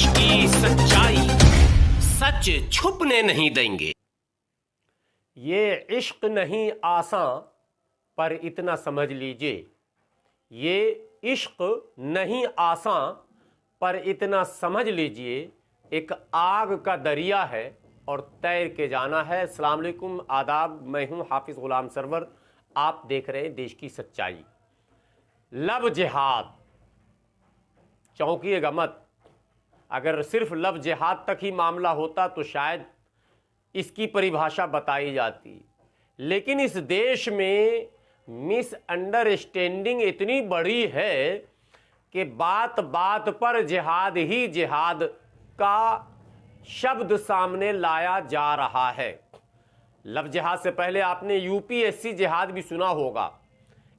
की सच्चाई, सच छुपने नहीं देंगे। ये इश्क नहीं आसान पर इतना समझ लीजिए, ये इश्क नहीं आसान पर इतना समझ लीजिए, एक आग का दरिया है और तैर के जाना है। अस्सलाम वालेकुम, आदाब, मैं हूं हाफिज गुलाम सरवर, आप देख रहे हैं देश की सच्चाई। लव जिहाद, चौंकिएगा मत। अगर सिर्फ लव जिहाद तक ही मामला होता तो शायद इसकी परिभाषा बताई जाती, लेकिन इस देश में मिसअंडरस्टैंडिंग इतनी बड़ी है कि बात बात पर जिहाद ही जिहाद का शब्द सामने लाया जा रहा है। लव जिहाद से पहले आपने यूपीएससी जिहाद भी सुना होगा।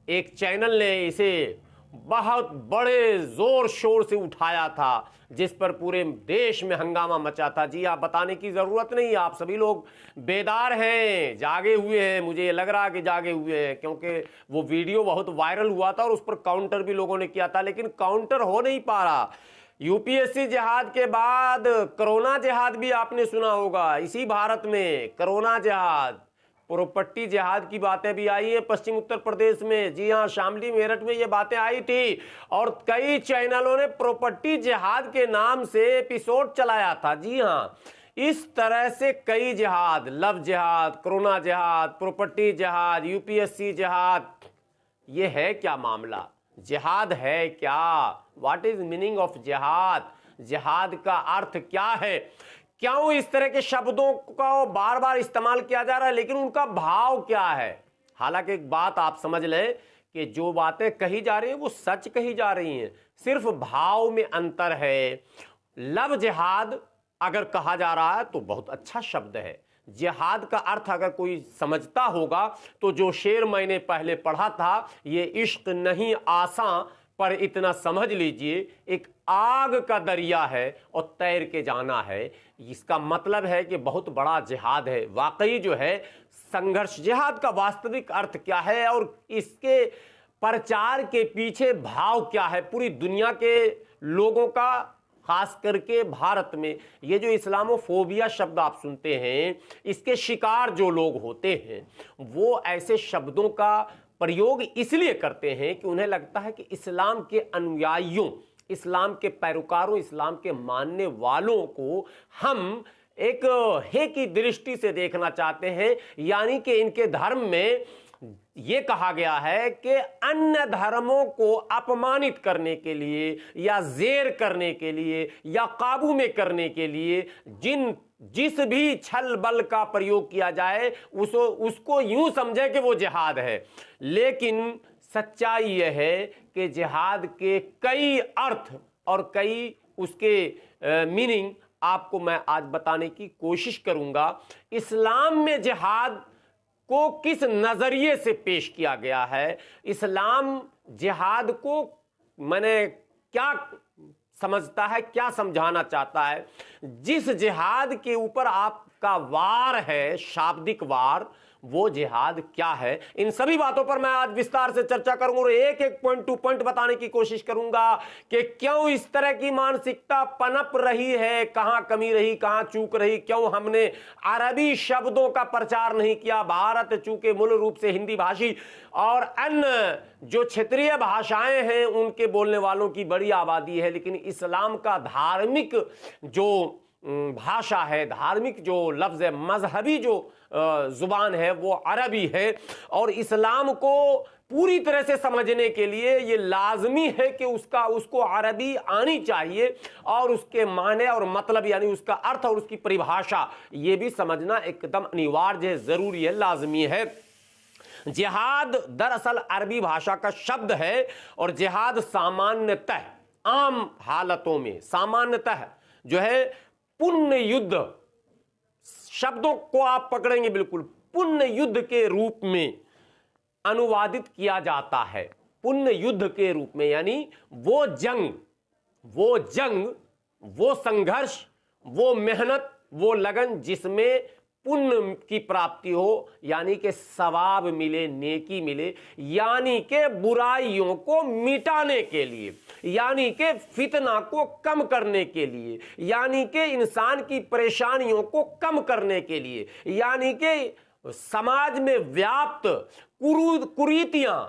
एक चैनल ने इसे बहुत बड़े जोर शोर से उठाया था, जिस पर पूरे देश में हंगामा मचा था। जी, आप बताने की जरूरत नहीं, आप सभी लोग बेदार हैं, जागे हुए हैं। मुझे ये लग रहा है कि जागे हुए हैं, क्योंकि वो वीडियो बहुत वायरल हुआ था और उस पर काउंटर भी लोगों ने किया था, लेकिन काउंटर हो नहीं पा रहा। यूपीएससी जिहाद के बाद कोरोना जिहाद भी आपने सुना होगा। इसी भारत में कोरोना जिहाद, प्रॉपर्टी जिहाद की बातें भी आई हैं पश्चिम उत्तर प्रदेश में। जी हाँ, शामली मेरठ में ये बातें आई थी और कई चैनलों ने प्रॉपर्टी जिहाद के नाम से एपिसोड चलाया था। जी हाँ, इस तरह से कई जिहाद, लव जिहाद, कोरोना जिहाद, प्रॉपर्टी जिहाद, यूपीएससी जिहाद, ये है क्या मामला? जिहाद है क्या? व्हाट इज मीनिंग ऑफ जिहाद? जिहाद का अर्थ क्या है? क्यों इस तरह के शब्दों को बार बार इस्तेमाल किया जा रहा है, लेकिन उनका भाव क्या है? हालांकि एक बात आप समझ लें कि जो बातें कही जा रही हैं वो सच कही जा रही हैं, सिर्फ भाव में अंतर है। लव जिहाद अगर कहा जा रहा है तो बहुत अच्छा शब्द है। जिहाद का अर्थ अगर कोई समझता होगा तो जो शेर मैंने पहले पढ़ा था, ये इश्क नहीं आसान पर इतना समझ लीजिए, एक आग का दरिया है और तैर के जाना है। इसका मतलब है कि बहुत बड़ा जिहाद है। वाकई जो है संघर्ष, जिहाद का वास्तविक अर्थ क्या है और इसके प्रचार के पीछे भाव क्या है? पूरी दुनिया के लोगों का, खास करके भारत में ये जो इस्लामोफोबिया शब्द आप सुनते हैं, इसके शिकार जो लोग होते हैं वो ऐसे शब्दों का प्रयोग इसलिए करते हैं कि उन्हें लगता है कि इस्लाम के अनुयायियों, इस्लाम के पैरोकारों, इस्लाम के मानने वालों को हम एक हे की दृष्टि से देखना चाहते हैं। यानी कि इनके धर्म में यह कहा गया है कि अन्य धर्मों को अपमानित करने के लिए या जेर करने के लिए या काबू में करने के लिए जिस भी छल बल का प्रयोग किया जाए उसको यूं समझे कि वो जिहाद है। लेकिन सच्चाई यह है कि जिहाद के कई अर्थ और कई उसके मीनिंग आपको मैं आज बताने की कोशिश करूंगा। इस्लाम में जिहाद को किस नजरिए से पेश किया गया है, इस्लाम जिहाद को मैंने क्या समझता है, क्या समझाना चाहता है, जिस जिहाद के ऊपर आपका वार है, शाब्दिक वार, वो जिहाद क्या है, इन सभी बातों पर मैं आज विस्तार से चर्चा करूंगा और एक एक पॉइंट टू पॉइंट बताने की कोशिश करूंगा कि क्यों इस तरह की मानसिकता पनप रही है, कहां कमी रही, कहां चूक रही, क्यों हमने अरबी शब्दों का प्रचार नहीं किया। भारत चूंकि मूल रूप से हिंदी भाषी और अन्य जो क्षेत्रीय भाषाएं हैं उनके बोलने वालों की बड़ी आबादी है, लेकिन इस्लाम का धार्मिक जो भाषा है, धार्मिक जो लफ्ज है, मजहबी जो जुबान है वो अरबी है। और इस्लाम को पूरी तरह से समझने के लिए ये लाजमी है कि उसको अरबी आनी चाहिए और उसके माने और मतलब यानी उसका अर्थ और उसकी परिभाषा ये भी समझना एकदम अनिवार्य है, जरूरी है, लाजमी है। जिहाद दरअसल अरबी भाषा का शब्द है और जिहाद सामान्यतः, आम हालतों में सामान्यतः जो है पुण्य युद्ध, शब्दों को आप पकड़ेंगे बिल्कुल, पुण्य युद्ध के रूप में अनुवादित किया जाता है। पुण्य युद्ध के रूप में यानी वो जंग, वो संघर्ष, वो मेहनत, वो लगन जिसमें पुण्य की प्राप्ति हो, यानी कि सवाब मिले, नेकी मिले, यानी कि बुराइयों को मिटाने के लिए, यानी कि फितना को कम करने के लिए, यानी कि इंसान की परेशानियों को कम करने के लिए, यानी कि समाज में व्याप्त कुरीतियां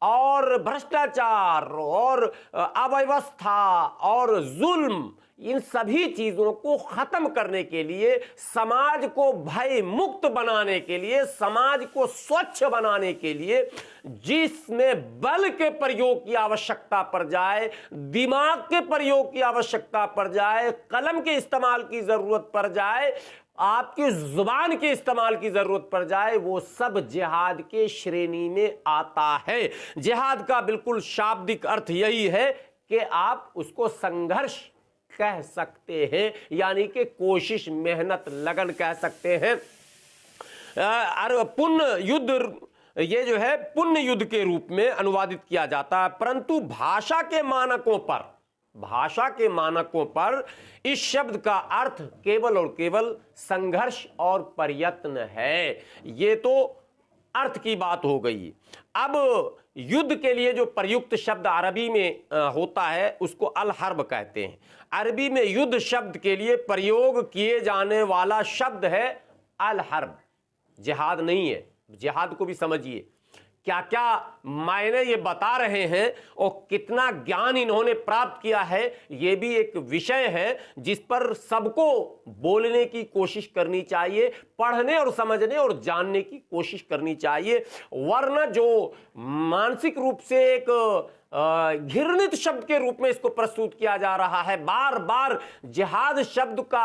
और भ्रष्टाचार और अव्यवस्था और जुल्म, इन सभी चीजों को खत्म करने के लिए, समाज को भय मुक्त बनाने के लिए, समाज को स्वच्छ बनाने के लिए, जिसमें बल के प्रयोग की आवश्यकता पड़ जाए, दिमाग के प्रयोग की आवश्यकता पड़ जाए, कलम के इस्तेमाल की जरूरत पड़ जाए, आपकी जुबान के इस्तेमाल की जरूरत पड़ जाए, वो सब जिहाद के श्रेणी में आता है। जिहाद का बिल्कुल शाब्दिक अर्थ यही है कि आप उसको संघर्ष कह सकते हैं, यानी कि कोशिश, मेहनत, लगन कह सकते हैं। पुण्य युद्ध, ये जो है पुण्य युद्ध के रूप में अनुवादित किया जाता है, परंतु भाषा के मानकों पर इस शब्द का अर्थ केवल और केवल संघर्ष और प्रयत्न है। ये तो अर्थ की बात हो गई। अब युद्ध के लिए जो प्रयुक्त शब्द अरबी में होता है उसको अल हर्ब कहते हैं। अरबी में युद्ध शब्द के लिए प्रयोग किए जाने वाला शब्द है अल हर्ब, जिहाद नहीं है। जिहाद को भी समझिए, क्या क्या मायने ये बता रहे हैं और कितना ज्ञान इन्होंने प्राप्त किया है, ये भी एक विषय है जिस पर सबको बोलने की कोशिश करनी चाहिए, पढ़ने और समझने और जानने की कोशिश करनी चाहिए। वरना जो मानसिक रूप से एक घृणित शब्द के रूप में इसको प्रस्तुत किया जा रहा है, बार बार जिहाद शब्द का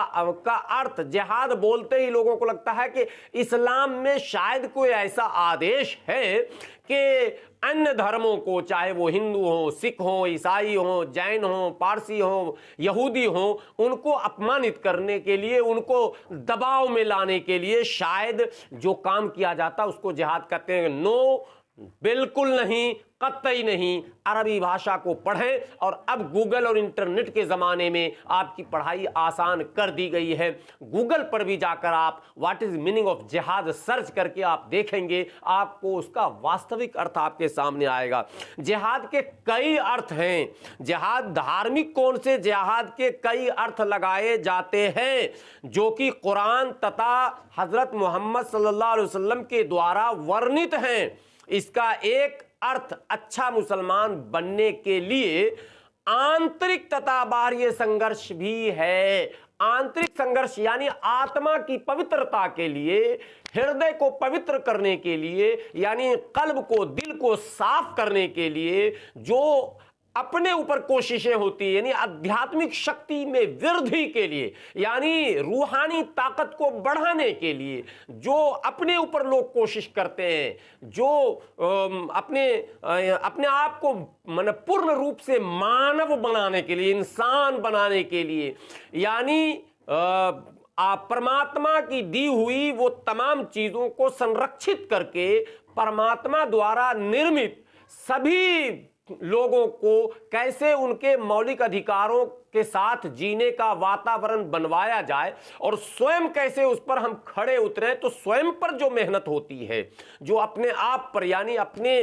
अर्थ, जिहाद बोलते ही लोगों को लगता है कि इस्लाम में शायद कोई ऐसा आदेश है कि अन्य धर्मों को, चाहे वो हिंदू हो, सिख हो, ईसाई हो, जैन हो, पारसी हो, यहूदी हो, उनको अपमानित करने के लिए, उनको दबाव में लाने के लिए शायद जो काम किया जाता उसको जिहाद कहते हैं। नो, बिल्कुल नहीं, कतई नहीं। अरबी भाषा को पढ़ें, और अब गूगल और इंटरनेट के जमाने में आपकी पढ़ाई आसान कर दी गई है। गूगल पर भी जाकर आप व्हाट इज मीनिंग ऑफ जिहाद सर्च करके आप देखेंगे, आपको उसका वास्तविक अर्थ आपके सामने आएगा। जिहाद के कई अर्थ हैं। जिहाद धार्मिक कोण से जिहाद के कई अर्थ लगाए जाते हैं, जो कि कुरान तथा हजरत मोहम्मद सल्लल्लाहु अलैहि वसल्लम के द्वारा वर्णित हैं। इसका एक अर्थ अच्छा मुसलमान बनने के लिए आंतरिक तथा बाह्य संघर्ष भी है। आंतरिक संघर्ष यानी आत्मा की पवित्रता के लिए, हृदय को पवित्र करने के लिए, यानी कल्ब को, दिल को साफ करने के लिए जो अपने ऊपर कोशिशें होती है, यानी आध्यात्मिक शक्ति में वृद्धि के लिए, यानी रूहानी ताकत को बढ़ाने के लिए जो अपने ऊपर लोग कोशिश करते हैं, जो अपने आप को माने पूर्ण रूप से मानव बनाने के लिए, इंसान बनाने के लिए, यानी परमात्मा की दी हुई वो तमाम चीजों को संरक्षित करके परमात्मा द्वारा निर्मित सभी लोगों को कैसे उनके मौलिक अधिकारों के साथ जीने का वातावरण बनवाया जाए, और स्वयं कैसे उस पर हम खड़े उतरे। तो स्वयं पर जो मेहनत होती है, जो अपने आप पर, यानी अपने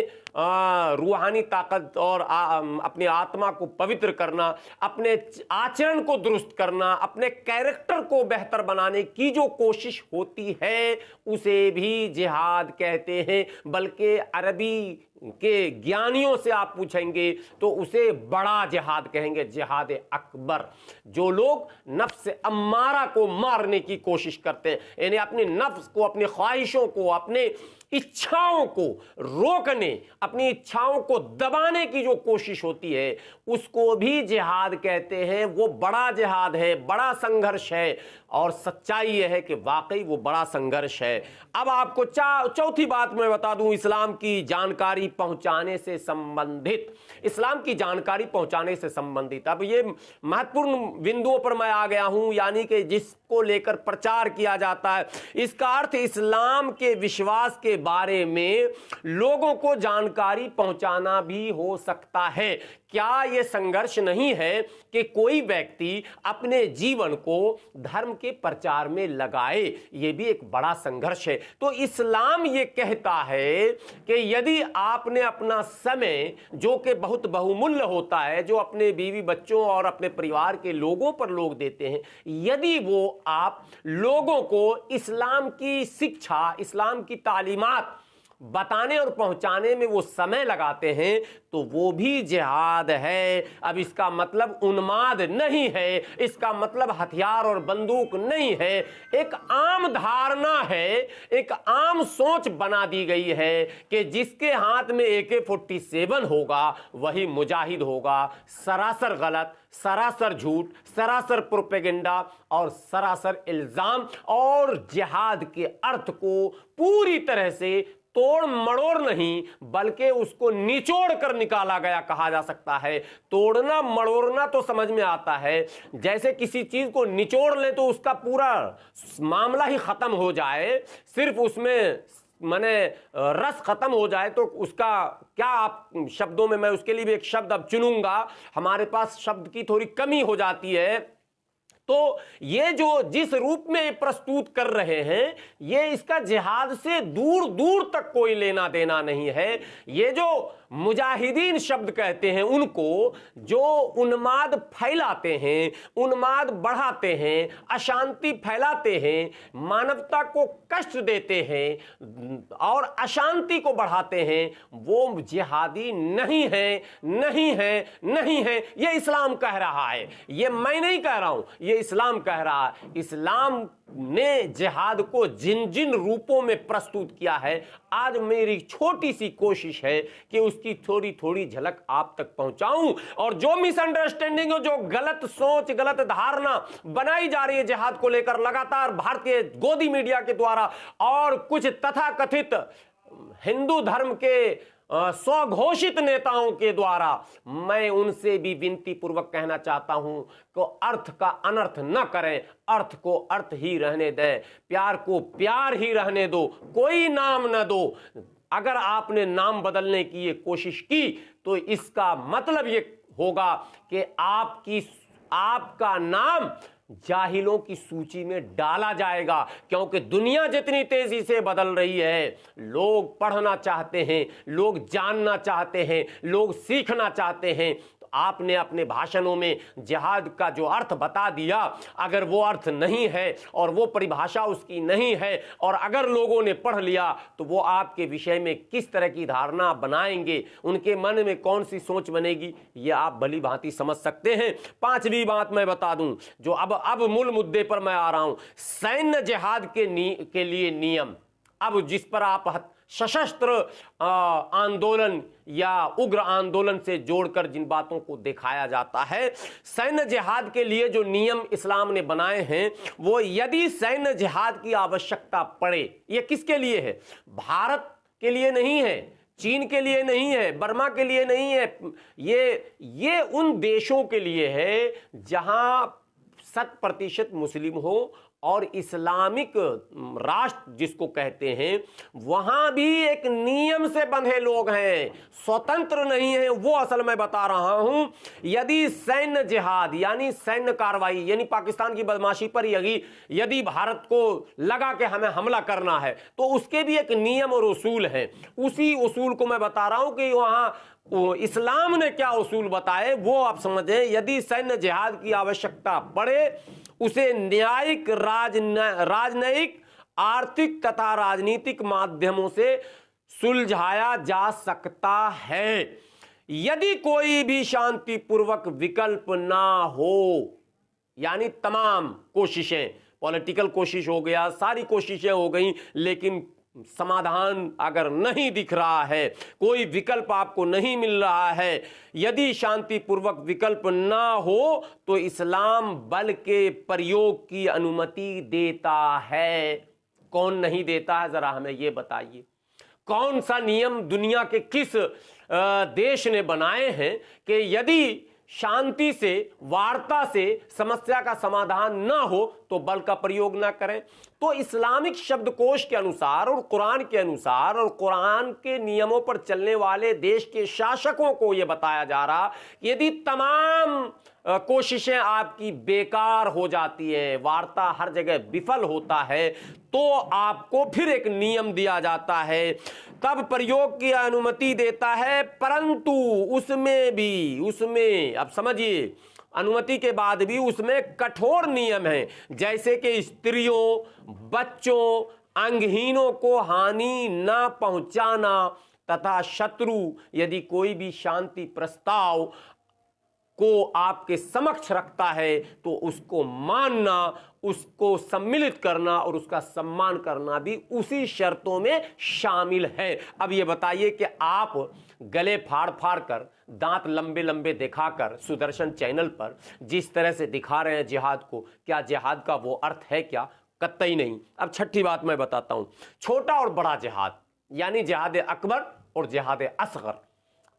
रूहानी ताकत और अपने आत्मा को पवित्र करना, अपने आचरण को दुरुस्त करना, अपने कैरेक्टर को बेहतर बनाने की जो कोशिश होती है, उसे भी जिहाद कहते हैं। बल्कि अरबी के ज्ञानियों से आप पूछेंगे तो उसे बड़ा जिहाद कहेंगे, जिहाद अकबर। जो लोग नफ्स अम्मारा को मारने की कोशिश करते हैं, यानी अपने नफ्स को, अपनी ख्वाहिशों को, अपने इच्छाओं को रोकने, अपनी इच्छाओं को दबाने की जो कोशिश होती है, उसको भी जिहाद कहते हैं। वो बड़ा जिहाद है, बड़ा संघर्ष है, और सच्चाई यह है कि वाकई वो बड़ा संघर्ष है। अब आपको चौथी बात मैं बता दूं, इस्लाम की जानकारी पहुंचाने से संबंधित, इस्लाम की जानकारी पहुंचाने से संबंधित। अब ये महत्वपूर्ण बिंदुओं पर मैं आ गया हूं, यानी कि जिसको लेकर प्रचार किया जाता है। इसका अर्थ इस्लाम के विश्वास के बारे में लोगों को जानकारी पहुंचाना भी हो सकता है। क्या यह संघर्ष नहीं है कि कोई व्यक्ति अपने जीवन को धर्म के प्रचार में लगाए? यह भी एक बड़ा संघर्ष है। तो इस्लाम यह कहता है कि यदि आपने अपना समय, जो कि बहुत बहुमूल्य होता है, जो अपने बीवी बच्चों और अपने परिवार के लोगों पर लोग देते हैं, यदि वो आप लोगों को इस्लाम की शिक्षा, इस्लाम की तालीमात बताने और पहुंचाने में वो समय लगाते हैं, तो वो भी जिहाद है। अब इसका मतलब उन्माद नहीं है, इसका मतलब हथियार और बंदूक नहीं है। एक आम धारणा है, एक आम सोच बना दी गई है कि जिसके हाथ में AK-47 होगा वही मुजाहिद होगा। सरासर गलत, सरासर झूठ, सरासर प्रोपेगेंडा और सरासर इल्जाम, और जिहाद के अर्थ को पूरी तरह से तोड़ मड़ोड़ नहीं बल्कि उसको निचोड़ कर निकाला गया कहा जा सकता है। तोड़ना मड़ोड़ना तो समझ में आता है, जैसे किसी चीज को निचोड़ ले तो उसका पूरा मामला ही खत्म हो जाए, सिर्फ उसमें माने रस खत्म हो जाए, तो उसका क्या, आप शब्दों में मैं उसके लिए भी एक शब्द अब चुनूंगा, हमारे पास शब्द की थोड़ी कमी हो जाती है। तो ये जो जिस रूप में प्रस्तुत कर रहे हैं, ये इसका जिहाद से दूर दूर तक कोई लेना देना नहीं है। ये जो मुजाहिदीन शब्द कहते हैं, उनको जो उन्माद फैलाते हैं, उन्माद बढ़ाते हैं, अशांति फैलाते हैं, मानवता को कष्ट देते हैं और अशांति को बढ़ाते हैं, वो जिहादी नहीं है, नहीं है, नहीं है। ये इस्लाम कह रहा है, ये मैं नहीं कह रहा हूं, ये इस्लाम कह रहा है। इस्लाम ने जिहाद को जिन जिन रूपों में प्रस्तुत किया है, आज मेरी छोटी सी कोशिश है कि उसकी थोड़ी थोड़ी झलक आप तक पहुंचाऊं। और जो मिसअंडरस्टैंडिंग, जो गलत सोच, गलत धारणा बनाई जा रही है जिहाद को लेकर लगातार भारतीय गोदी मीडिया के द्वारा और कुछ तथाकथित हिंदू धर्म के स्वघोषित नेताओं के द्वारा, मैं उनसे भी विनती पूर्वक कहना चाहता हूं कि अर्थ का अनर्थ न करें, अर्थ को अर्थ ही रहने दें, प्यार को प्यार ही रहने दो, कोई नाम न दो। अगर आपने नाम बदलने की ये कोशिश की तो इसका मतलब ये होगा कि आपका नाम जाहिलों की सूची में डाला जाएगा, क्योंकि दुनिया जितनी तेजी से बदल रही है, लोग पढ़ना चाहते हैं, लोग जानना चाहते हैं, लोग सीखना चाहते हैं। तो आपने अपने भाषणों में जिहाद का जो अर्थ बता दिया, अगर वो अर्थ नहीं है और वो परिभाषा उसकी नहीं है, और अगर लोगों ने पढ़ लिया तो वो आपके विषय में किस तरह की धारणा बनाएंगे, उनके मन में कौन सी सोच बनेगी, ये आप भली भांति समझ सकते हैं। पांचवी बात मैं बता दूं, जो अब मूल मुद्दे पर मैं आ रहा हूं, सैन्य जिहाद के लिए नियम। अब जिस पर आप सशस्त्र आंदोलन या उग्र आंदोलन से जोड़कर जिन बातों को दिखाया जाता है, सैन्य जिहाद के लिए जो नियम इस्लाम ने बनाए हैं, वो यदि सैन्य जिहाद की आवश्यकता पड़े, ये किसके लिए है? भारत के लिए नहीं है, चीन के लिए नहीं है, बर्मा के लिए नहीं है, ये उन देशों के लिए है जहां 100% मुस्लिम हो और इस्लामिक राष्ट्र जिसको कहते हैं, वहां भी एक नियम से बंधे लोग हैं, स्वतंत्र नहीं है। वो असल में बता रहा हूं, यदि सैन्य जिहाद यानी सैन्य कार्रवाई, यानी पाकिस्तान की बदमाशी पर यदि भारत को लगा कि हमें हमला करना है, तो उसके भी एक नियम और उसूल है। उसी उसूल को मैं बता रहा हूं कि वहां इस्लाम ने क्या उसूल बताए, वो आप समझें। यदि सैन्य जिहाद की आवश्यकता पड़े, उसे न्यायिक, राजनयिक, आर्थिक तथा राजनीतिक माध्यमों से सुलझाया जा सकता है, यदि कोई भी शांतिपूर्वक विकल्प ना हो। यानी तमाम कोशिशें, पॉलिटिकल कोशिश हो गया, सारी कोशिशें हो गई, लेकिन समाधान अगर नहीं दिख रहा है, कोई विकल्प आपको नहीं मिल रहा है, यदि शांतिपूर्वक विकल्प ना हो, तो इस्लाम बल के प्रयोग की अनुमति देता है। कौन नहीं देता है, जरा हमें यह बताइए। कौन सा नियम दुनिया के किस देश ने बनाए हैं कि यदि शांति से, वार्ता से समस्या का समाधान ना हो तो बल का प्रयोग ना करें? तो इस्लामिक शब्दकोश के अनुसार और कुरान के अनुसार और कुरान के नियमों पर चलने वाले देश के शासकों को यह बताया जा रहा कि यदि तमाम कोशिशें आपकी बेकार हो जाती है, वार्ता हर जगह विफल होता है, तो आपको फिर एक नियम दिया जाता है, तब प्रयोग की अनुमति देता है। परंतु उसमें अब समझिए, अनुमति के बाद भी उसमें कठोर नियम हैं, जैसे कि स्त्रियों, बच्चों, अंगहीनों को हानि न पहुंचाना तथा शत्रु यदि कोई भी शांति प्रस्ताव को आपके समक्ष रखता है तो उसको मानना, उसको सम्मिलित करना और उसका सम्मान करना भी उसी शर्तों में शामिल है। अब ये बताइए कि आप गले फाड़ फाड़ कर, दांत लंबे लंबे दिखाकर सुदर्शन चैनल पर जिस तरह से दिखा रहे हैं जिहाद को, क्या जिहाद का वो अर्थ है क्या? कतई नहीं। अब छठी बात मैं बताता हूं, छोटा और बड़ा जिहाद यानी जिहाद अकबर और जिहाद असगर,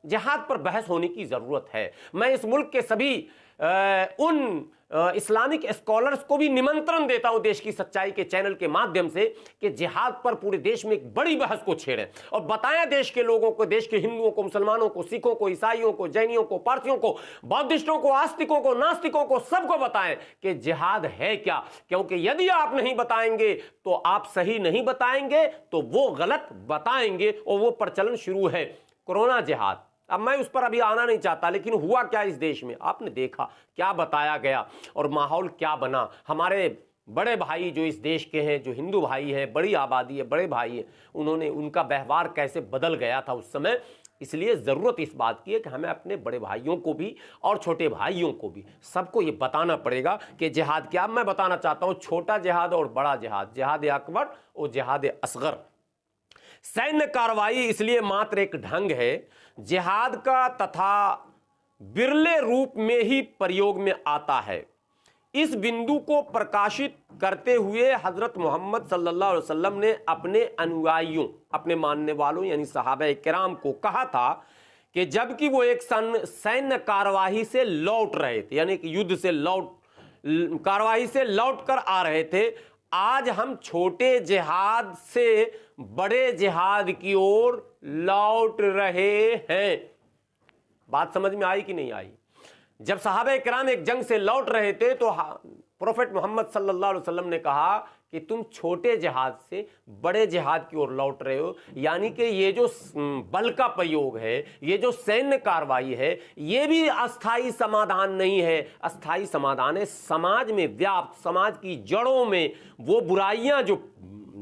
जिहाद पर बहस होने की जरूरत है। मैं इस मुल्क के सभी उन इस्लामिक स्कॉलर्स को भी निमंत्रण देता हूं देश की सच्चाई के चैनल के माध्यम से कि जिहाद पर पूरे देश में एक बड़ी बहस को छेड़ें और बताएं देश के लोगों को, देश के हिंदुओं को, मुसलमानों को, सिखों को, ईसाइयों को, जैनियों को, पारसियों को, बौद्धिस्टों को, आस्तिकों को, नास्तिकों को, सबको बताएं कि जिहाद है क्या। क्योंकि यदि आप नहीं बताएंगे तो आप सही नहीं बताएंगे तो वो गलत बताएंगे और वो प्रचलन शुरू है कोरोना जिहाद। अब मैं उस पर अभी आना नहीं चाहता, लेकिन हुआ क्या इस देश में आपने देखा, क्या बताया गया और माहौल क्या बना। हमारे बड़े भाई जो इस देश के हैं, जो हिंदू भाई हैं, बड़ी आबादी है, बड़े भाई हैं, उनका व्यवहार कैसे बदल गया था उस समय। इसलिए ज़रूरत इस बात की है कि हमें अपने बड़े भाइयों को भी और छोटे भाइयों को भी सबको ये बताना पड़ेगा कि जिहाद क्या। मैं बताना चाहता हूँ छोटा जिहाद और बड़ा जिहाद, जिहाद अकबर और जिहाद असगर। सैन्य कार्रवाई इसलिए मात्र एक ढंग है जिहाद का तथा बिरले रूप में ही प्रयोग में आता है। इस बिंदु को प्रकाशित करते हुए हजरत मोहम्मद सल्लल्लाहु अलैहि वसल्लम ने अपने अनुयायियों, अपने मानने वालों यानी सहाबा किराम को कहा था कि जबकि वो एक सैन्य कार्यवाही से लौट रहे थे, यानी कि युद्ध से कार्यवाही से लौट कर आ रहे थे, आज हम छोटे जिहाद से बड़े जिहाद की ओर लौट रहे हैं। बात समझ में आई कि नहीं आई? जब सहाबा किराम एक जंग से लौट रहे थे तो प्रोफेट मोहम्मद सल्लल्लाहु अलैहि वसल्लम ने कहा कि तुम छोटे जिहाद से बड़े जिहाद की ओर लौट रहे हो। यानी कि ये जो बल का प्रयोग है, ये जो सैन्य कार्रवाई है, ये भी अस्थाई समाधान नहीं है। अस्थाई समाधान है समाज में व्याप्त, समाज की जड़ों में वो बुराइयां जो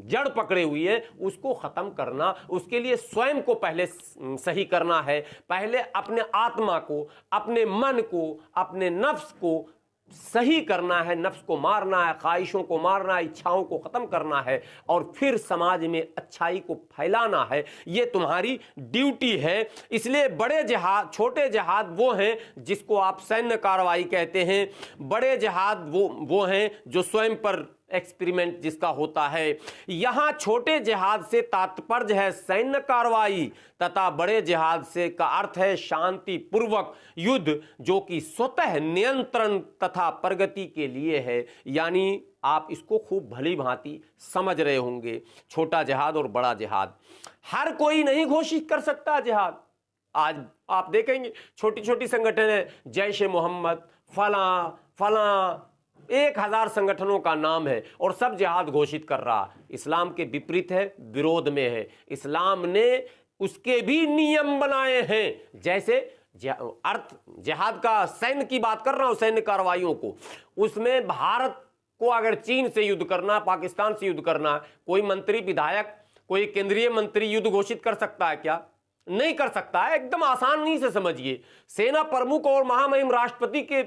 जड़ पकड़े हुई है उसको खत्म करना। उसके लिए स्वयं को पहले सही करना है, पहले अपने आत्मा को, अपने मन को, अपने नफ्स को सही करना है, नफ्स को मारना है, ख्वाहिशों को मारना है, इच्छाओं को खत्म करना है और फिर समाज में अच्छाई को फैलाना है। ये तुम्हारी ड्यूटी है। इसलिए बड़े जिहाद, छोटे जिहाद वो हैं जिसको आप सैन्य कार्रवाई कहते हैं, बड़े जिहाद वो हैं जो स्वयं पर एक्सपेरिमेंट जिसका होता है। यहां छोटे जिहाद से तात्पर्य है सैन्य कार्रवाई तथा बड़े जिहाद से का अर्थ है शांति पूर्वक युद्ध जो कि स्वतः नियंत्रण तथा प्रगति के लिए है। यानी आप इसको खूब भली भांति समझ रहे होंगे, छोटा जिहाद और बड़ा जिहाद। हर कोई नहीं घोषित कर सकता जिहाद। आज आप देखेंगे छोटी छोटी संगठन है, जैश ए मोहम्मद, फला 1000 संगठनों का नाम है और सब जिहाद घोषित कर रहा। इस्लाम के विपरीत है, विरोध में है। इस्लाम ने उसके भी नियम बनाए हैं। जैसे अर्थ जिहाद का सैन्य की बात कर रहा हूं, सैन्य कार्रवाइयों को, उसमें भारत को अगर चीन से युद्ध करना, पाकिस्तान से युद्ध करना, कोई मंत्री, विधायक, कोई केंद्रीय मंत्री युद्ध घोषित कर सकता है क्या? नहीं कर सकता है। एकदम आसानी से समझिए, सेना प्रमुख और महामहिम राष्ट्रपति के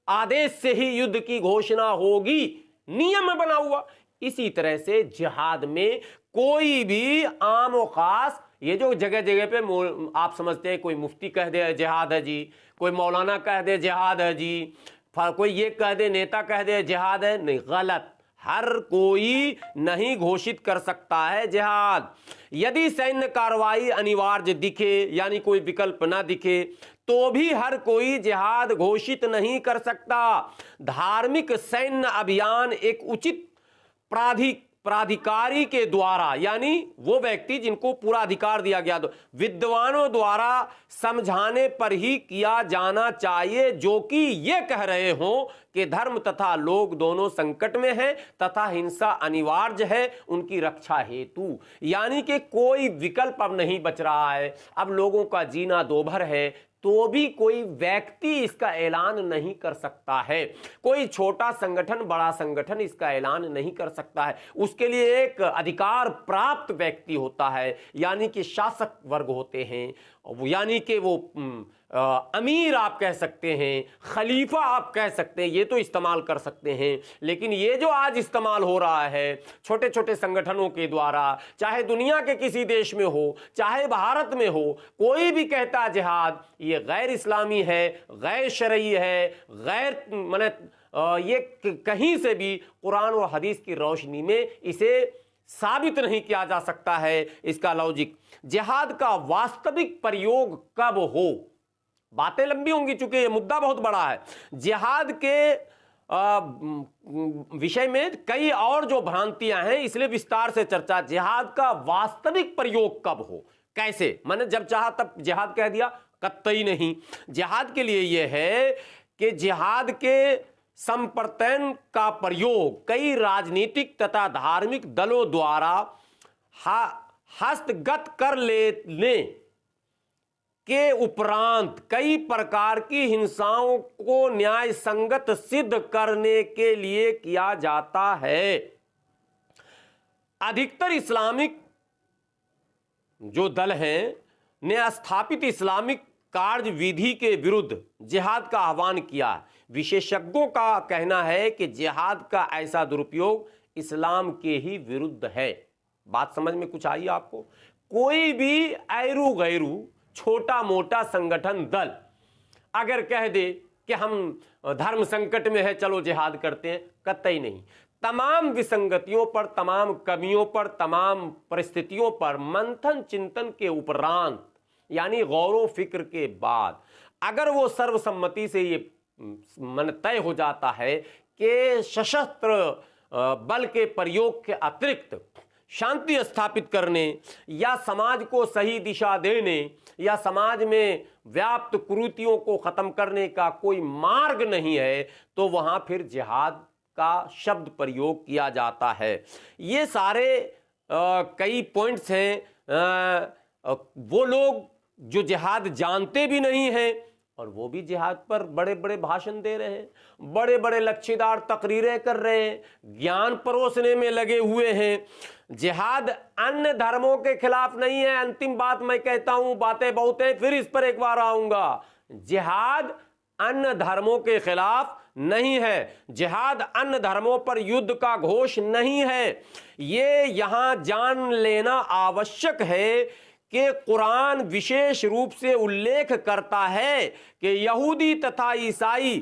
आदेश से ही युद्ध की घोषणा होगी, नियम बना हुआ। इसी तरह से जिहाद में कोई भी आम और खास, ये जो जगह जगह पे आप समझते हैं कोई मुफ्ती कह दे जिहाद है जी, कोई मौलाना कह दे जिहाद है जी, कोई ये कह दे, नेता कह दे जिहाद है, नहीं, गलत। हर कोई नहीं घोषित कर सकता है जिहाद। यदि सैन्य कार्रवाई अनिवार्य दिखे यानी कोई विकल्प ना दिखे तो भी हर कोई जिहाद घोषित नहीं कर सकता। धार्मिक सैन्य अभियान एक उचित प्राधिकारी के द्वारा, यानी वो व्यक्ति जिनको पूरा अधिकार दिया गया, तो विद्वानों द्वारा समझाने पर ही किया जाना चाहिए, जो कि ये कह रहे हों कि धर्म तथा लोग दोनों संकट में हैं तथा हिंसा अनिवार्य है उनकी रक्षा हेतु। यानी कि कोई विकल्प अब नहीं बच रहा है, अब लोगों का जीना दोभर है, तो भी कोई व्यक्ति इसका ऐलान नहीं कर सकता है, कोई छोटा संगठन बड़ा संगठन इसका ऐलान नहीं कर सकता है। उसके लिए एक अधिकार प्राप्त व्यक्ति होता है, यानी कि शासक वर्ग होते हैं, यानी कि वो अमीर आप कह सकते हैं, खलीफा आप कह सकते हैं, ये तो इस्तेमाल कर सकते हैं। लेकिन ये जो आज इस्तेमाल हो रहा है छोटे छोटे संगठनों के द्वारा, चाहे दुनिया के किसी देश में हो चाहे भारत में हो, कोई भी कहता है जिहाद, ये गैर इस्लामी है, गैर शरई है, गैर माने ये कहीं से भी कुरान और हदीस की रोशनी में इसे साबित नहीं किया जा सकता है इसका लॉजिक। जिहाद का वास्तविक प्रयोग कब हो, बातें लंबी होंगी चूंकि ये मुद्दा बहुत बड़ा है। जिहाद के विषय में कई और जो भ्रांतियां हैं, इसलिए विस्तार से चर्चा। जिहाद का वास्तविक प्रयोग कब हो, कैसे, मैंने जब चाहा तब जिहाद कह दिया, कतई नहीं। जिहाद के लिए यह है कि जिहाद के संप्रतन का प्रयोग कई राजनीतिक तथा धार्मिक दलों द्वारा हस्तगत कर लेने के उपरांत कई प्रकार की हिंसाओं को न्याय संगत सिद्ध करने के लिए किया जाता है। अधिकतर इस्लामिक जो दल हैं ने स्थापित इस्लामिक कार्य विधि के विरुद्ध जिहाद का आह्वान किया। विशेषज्ञों का कहना है कि जिहाद का ऐसा दुरुपयोग इस्लाम के ही विरुद्ध है। बात समझ में कुछ आई आपको? कोई भी ऐरू गैरू छोटा मोटा संगठन दल अगर कह दे कि हम धर्म संकट में है चलो जिहाद करते हैं, कतई नहीं। तमाम विसंगतियों पर, तमाम कमियों पर, तमाम परिस्थितियों पर मंथन चिंतन के उपरांत, यानी गौर फिक्र के बाद अगर वो सर्वसम्मति से ये मन तय हो जाता है कि सशस्त्र बल के प्रयोग के अतिरिक्त शांति स्थापित करने या समाज को सही दिशा देने या समाज में व्याप्त कुरीतियों को खत्म करने का कोई मार्ग नहीं है, तो वहां फिर जिहाद का शब्द प्रयोग किया जाता है। ये सारे कई पॉइंट्स हैं। वो लोग जो जिहाद जानते भी नहीं हैं और वो भी जिहाद पर बड़े बड़े भाषण दे रहे हैं, बड़े बड़े लच्छेदार तकरीरें कर रहे हैं, ज्ञान परोसने में लगे हुए हैं। जिहाद अन्य धर्मों के खिलाफ नहीं है। अंतिम बात मैं कहता हूं, बातें बहुत हैं, फिर इस पर एक बार आऊंगा। जिहाद अन्य धर्मों के खिलाफ नहीं है। जिहाद अन्य धर्मों पर युद्ध का घोष नहीं है। ये यहां जान लेना आवश्यक है कि कुरान विशेष रूप से उल्लेख करता है कि यहूदी तथा ईसाई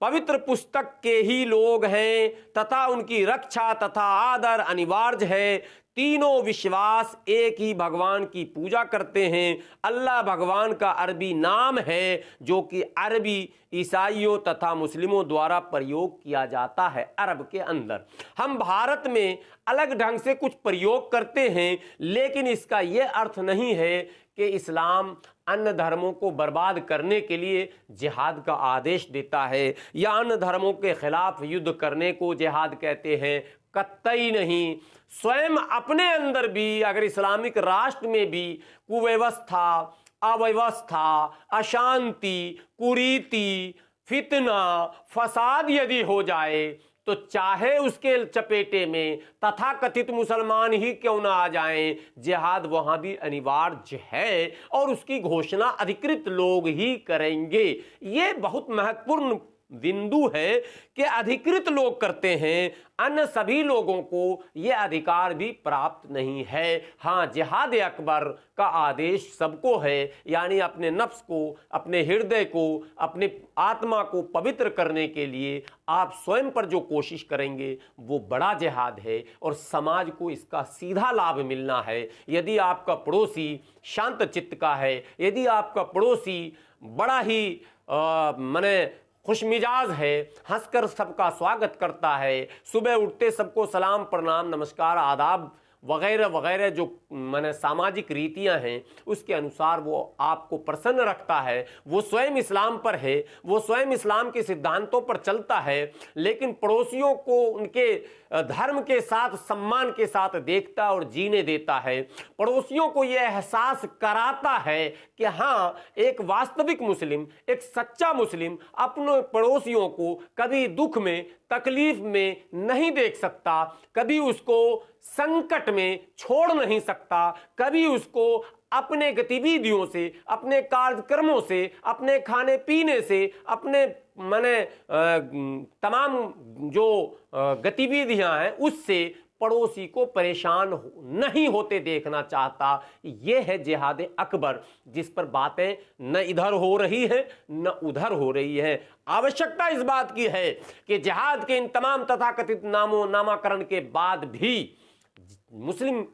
पवित्र पुस्तक के ही लोग हैं तथा उनकी रक्षा तथा आदर अनिवार्य है। तीनों विश्वास एक ही भगवान की पूजा करते हैं। अल्लाह भगवान का अरबी नाम है जो कि अरबी ईसाइयों तथा मुस्लिमों द्वारा प्रयोग किया जाता है अरब के अंदर। हम भारत में अलग ढंग से कुछ प्रयोग करते हैं, लेकिन इसका यह अर्थ नहीं है कि इस्लाम अन्य धर्मों को बर्बाद करने के लिए जिहाद का आदेश देता है या अन्य धर्मों के खिलाफ युद्ध करने को जिहाद कहते हैं, कतई नहीं। स्वयं अपने अंदर भी अगर इस्लामिक राष्ट्र में भी कुव्यवस्था, अव्यवस्था, अशांति, कुरीति, फितना, फसाद यदि हो जाए तो चाहे उसके चपेटे में तथाकथित मुसलमान ही क्यों ना आ जाएं, जिहाद वहां भी अनिवार्य है और उसकी घोषणा अधिकृत लोग ही करेंगे। ये बहुत महत्वपूर्ण बिंदु है कि अधिकृत लोग करते हैं, अन्य सभी लोगों को यह अधिकार भी प्राप्त नहीं है। हाँ, जिहाद अकबर का आदेश सबको है, यानी अपने नफ्स को, अपने हृदय को, अपने आत्मा को पवित्र करने के लिए आप स्वयं पर जो कोशिश करेंगे वो बड़ा जिहाद है और समाज को इसका सीधा लाभ मिलना है। यदि आपका पड़ोसी शांत चित्त का है, यदि आपका पड़ोसी बड़ा ही माने खुशमिजाज है, हंसकर सबका स्वागत करता है, सुबह उठते सबको सलाम प्रणाम नमस्कार आदाब वगैरह वगैरह जो माने सामाजिक रीतियां हैं उसके अनुसार वो आपको प्रसन्न रखता है, वो स्वयं इस्लाम पर है, वो स्वयं इस्लाम के सिद्धांतों पर चलता है, लेकिन पड़ोसियों को उनके धर्म के साथ सम्मान के साथ देखता और जीने देता है, पड़ोसियों को यह एहसास कराता है कि हाँ, एक वास्तविक मुस्लिम, एक सच्चा मुस्लिम अपने पड़ोसियों को कभी दुख में तकलीफ में नहीं देख सकता, कभी उसको संकट में छोड़ नहीं सकता, कभी उसको अपने गतिविधियों से, अपने कार्यक्रमों से, अपने खाने पीने से, अपने माने तमाम जो गतिविधियां हैं उससे पड़ोसी को परेशान नहीं होते देखना चाहता। यह है जिहाद अकबर, जिस पर बातें न इधर हो रही है न उधर हो रही है। आवश्यकता इस बात की है कि जिहाद के इन तमाम तथाकथित नामाकरण के बाद भी मुस्लिम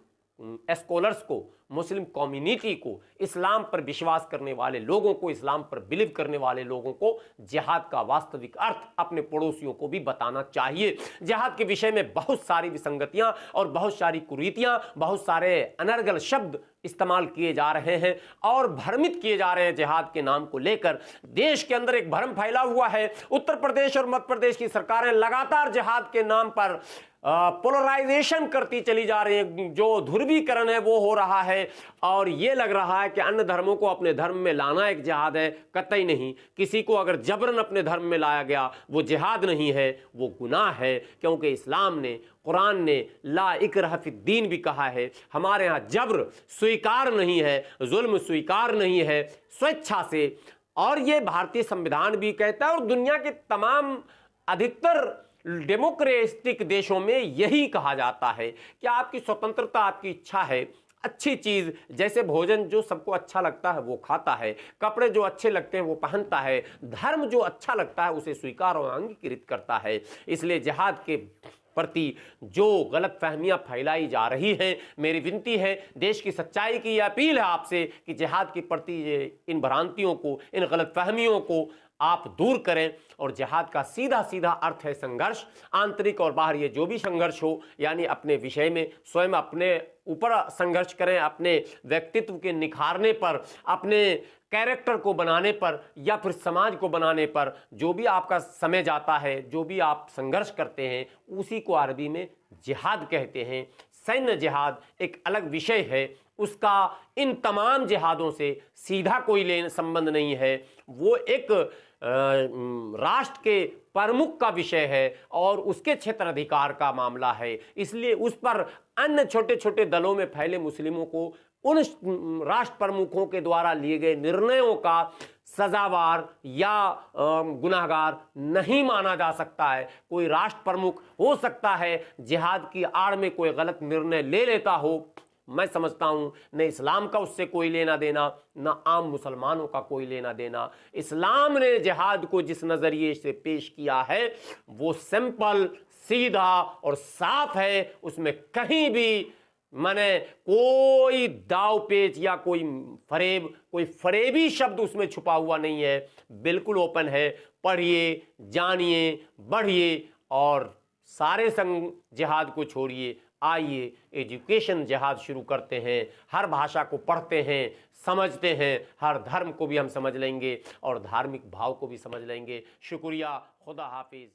स्कॉलर्स को, मुस्लिम कम्युनिटी को, इस्लाम पर विश्वास करने वाले लोगों को, इस्लाम पर बिलीव करने वाले लोगों को जिहाद का वास्तविक अर्थ अपने पड़ोसियों को भी बताना चाहिए। जिहाद के विषय में बहुत सारी विसंगतियां और बहुत सारी कुरीतियां, बहुत सारे अनर्गल शब्द इस्तेमाल किए जा रहे हैं और भ्रमित किए जा रहे हैं जिहाद के नाम को लेकर। देश के अंदर एक भ्रम फैला हुआ है। उत्तर प्रदेश और मध्य प्रदेश की सरकारें लगातार जिहाद के नाम पर पोलराइजेशन करती चली जा रही है, जो ध्रुवीकरण है वो हो रहा है और ये लग रहा है कि अन्य धर्मों को अपने धर्म में लाना एक जिहाद है। कतई नहीं, किसी को अगर जबरन अपने धर्म में लाया गया वो जिहाद नहीं है, वो गुनाह है, क्योंकि इस्लाम ने, कुरान ने ला इकराह फिद्दीन भी कहा है। हमारे यहाँ जबर स्वीकार नहीं है, जुल्म स्वीकार नहीं है, स्वेच्छा से, और ये भारतीय संविधान भी कहता है और दुनिया के तमाम अधिकतर डेमोक्रेटिक देशों में यही कहा जाता है कि आपकी स्वतंत्रता, आपकी इच्छा है। अच्छी चीज जैसे भोजन जो सबको अच्छा लगता है वो खाता है, कपड़े जो अच्छे लगते हैं वो पहनता है, धर्म जो अच्छा लगता है उसे स्वीकार और अंगीकृत करता है। इसलिए जिहाद के प्रति जो गलत फहमियां फैलाई जा रही हैं, मेरी विनती है, देश की सच्चाई की अपील है आपसे कि जिहाद के प्रति इन भ्रांतियों को, इन गलत फहमियों को आप दूर करें। और जिहाद का सीधा सीधा अर्थ है संघर्ष, आंतरिक और बाहरी जो भी संघर्ष हो, यानी अपने विषय में स्वयं अपने ऊपर संघर्ष करें, अपने व्यक्तित्व के निखारने पर, अपने कैरेक्टर को बनाने पर या फिर समाज को बनाने पर। जो भी आपका समय जाता है, जो भी आप संघर्ष करते हैं, उसी को अरबी में जिहाद कहते हैं। सैन्य जिहाद एक अलग विषय है, उसका इन तमाम जिहादों से सीधा कोई संबंध नहीं है। वो एक राष्ट्र के प्रमुख का विषय है और उसके क्षेत्राधिकार का मामला है। इसलिए उस पर अन्य छोटे छोटे दलों में फैले मुस्लिमों को उन राष्ट्र प्रमुखों के द्वारा लिए गए निर्णयों का सजावार या गुनाहगार नहीं माना जा सकता है। कोई राष्ट्र प्रमुख हो सकता है जिहाद की आड़ में कोई गलत निर्णय ले लेता हो, मैं समझता हूं न इस्लाम का उससे कोई लेना देना, न आम मुसलमानों का कोई लेना देना। इस्लाम ने जिहाद को जिस नजरिए से पेश किया है वो सिंपल, सीधा और साफ है। उसमें कहीं भी माने कोई दाव पेच या कोई फरेबी शब्द उसमें छुपा हुआ नहीं है, बिल्कुल ओपन है। पढ़िए, जानिए, बढ़िए और सारे संग जिहाद को छोड़िए, आइए एजुकेशन जिहाद शुरू करते हैं। हर भाषा को पढ़ते हैं, समझते हैं, हर धर्म को भी हम समझ लेंगे और धार्मिक भाव को भी समझ लेंगे। शुक्रिया, खुदा हाफिज।